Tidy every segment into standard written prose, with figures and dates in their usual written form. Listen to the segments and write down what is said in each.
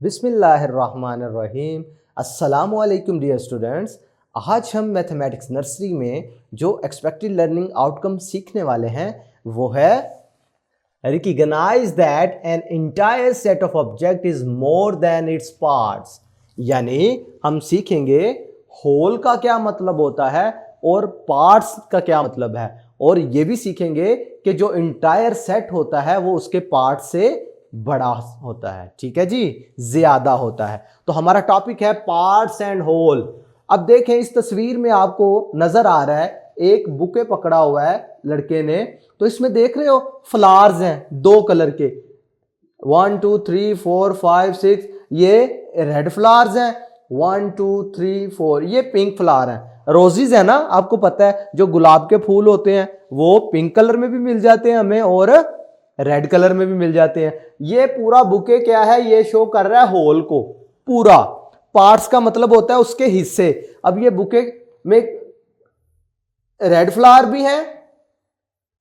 बिस्मिल्लाहिर्रहमानिर्रहीम। अस्सलामुअलैकुम dear students. आज हम मैथमेटिक्स नर्सरी में जो एक्सपेक्टेड लर्निंग आउटकम सीखने वाले हैं वो है recognise that an entire set of object is more than its parts. यानी हम सीखेंगे होल का क्या मतलब होता है और पार्ट्स का क्या मतलब है, और ये भी सीखेंगे कि जो इंटायर सेट होता है वो उसके पार्ट से बड़ा होता है। ठीक है जी, ज्यादा होता है। तो हमारा टॉपिक है पार्ट्स एंड होल। अब देखें, इस तस्वीर में आपको नजर आ रहा है एक बुके पकड़ा हुआ है लड़के ने। तो इसमें देख रहे हो फ्लावर्स हैं दो कलर के, 1 2 3 4 5 6। ये रेड फ्लावर्स हैं, 1 2 3 4। ये पिंक फ्लावर हैं, रोजेज है ना। आपको पता है जो गुलाब के फूल होते हैं वो पिंक कलर में भी मिल जाते हैं हमें और रेड कलर में भी मिल जाते हैं। ये पूरा बुके क्या है, ये शो कर रहा है होल को पूरा। पार्ट्स का मतलब होता है उसके हिस्से। अब ये बुके में रेड फ्लावर भी हैं,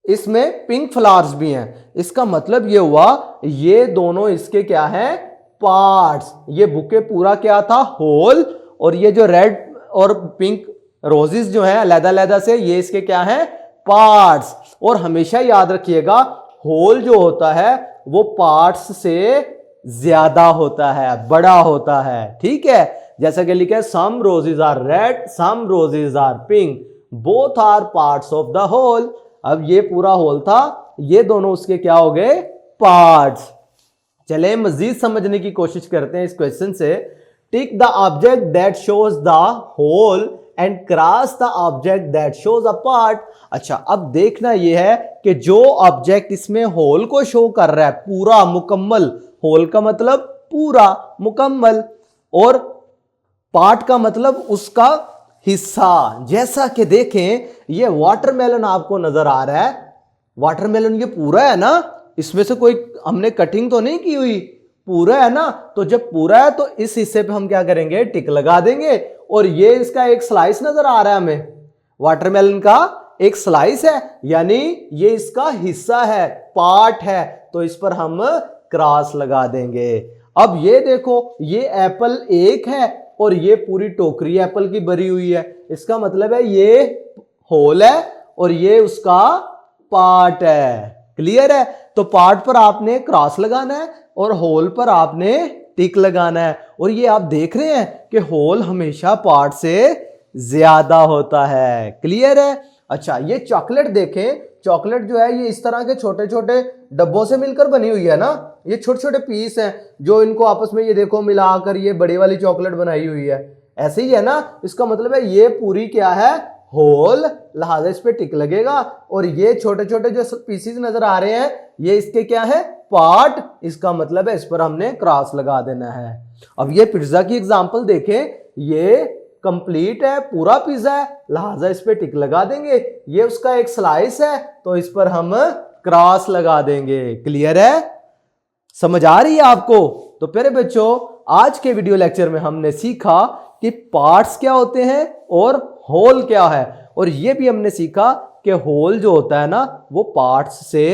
इसमें पिंक फ्लावर्स भी हैं। इसका मतलब ये हुआ ये दोनों इसके क्या हैं, पार्ट्स। ये बुके पूरा क्या था, होल। और ये जो रेड और पिंक रोजेस जो हैं अलग-अलग से, ये इसके क्या हैं, पार्ट्स। और हमेशा याद रखिएगा होल जो होता है वो पार्ट्स से ज्यादा होता है, बड़ा होता है। ठीक है, जैसा कि लिखा है some roses are red, some roses are pink, both are parts of the whole. अब ये पूरा होल था, ये दोनों उसके क्या हो गए, पार्ट्स। चले मजीद समझने की कोशिश करते हैं इस क्वेश्चन से। Tick the object that shows the whole and cross the object that shows a part. अच्छा, अब देखना यह है कि जो ऑब्जेक्ट इसमें होल को शो कर रहा है पूरा मुकम्मल, होल का मतलब पूरा मुकम्मल, और पार्ट का मतलब उसका हिस्सा। जैसा कि देखें ये वाटरमेलन आपको नजर आ रहा है। वाटरमेलन ये पूरा है ना, इसमें से कोई हमने कटिंग तो नहीं की हुई, पूरा है ना। तो जब पूरा है तो इस हिस्से पे हम क्या करेंगे, टिक लगा देंगे। और ये इसका एक स्लाइस नजर आ रहा है हमें, वाटरमेलन का एक स्लाइस है, यानी ये इसका हिस्सा है, पार्ट है। तो इस पर हम क्रॉस लगा देंगे। अब ये देखो, ये एप्पल एक है और ये पूरी टोकरी एप्पल की भरी हुई है। इसका मतलब है ये होल है और ये उसका पार्ट है। क्लियर है? तो पार्ट पर आपने क्रॉस लगाना है और होल पर आपने टिक लगाना है। और ये आप देख रहे हैं कि होल हमेशा पार्ट से ज्यादा होता है। क्लियर है? अच्छा, ये चॉकलेट देखें, चॉकलेट जो है ये इस तरह के छोटे छोटे डब्बों से मिलकर बनी हुई है ना। ये छोटे छोटे पीस हैं जो इनको आपस में ये देखो मिलाकर ये बड़ी वाली चॉकलेट बनाई हुई है। ऐसे ही है ना। इसका मतलब है ये पूरी क्या है, होल, लिहाजा इस पे टिक लगेगा। और ये छोटे छोटे जो पीसेस नजर आ रहे हैं ये इसके क्या है, पार्ट। इसका मतलब है इस पर हमने क्रॉस लगा देना है। अब ये पिज्जा की एग्जांपल देखें, ये कंप्लीट है, पूरा पिज्जा है, लिहाजा इस पे टिक लगा देंगे। ये उसका एक स्लाइस है तो इस पर हम क्रॉस लगा देंगे। क्लियर है? समझ आ रही है आपको? तो प्यारे बच्चों, आज के वीडियो लेक्चर में हमने सीखा कि पार्ट्स क्या होते हैं और होल क्या है। और यह भी हमने सीखा कि होल जो होता है ना वो पार्ट्स से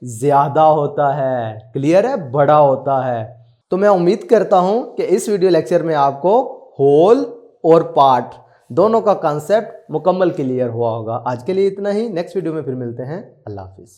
ज्यादा होता है। क्लियर है? बड़ा होता है। तो मैं उम्मीद करता हूं कि इस वीडियो लेक्चर में आपको होल और पार्ट दोनों का कॉन्सेप्ट मुकम्मल क्लियर हुआ होगा। आज के लिए इतना ही, नेक्स्ट वीडियो में फिर मिलते हैं। अल्लाह हाफिज।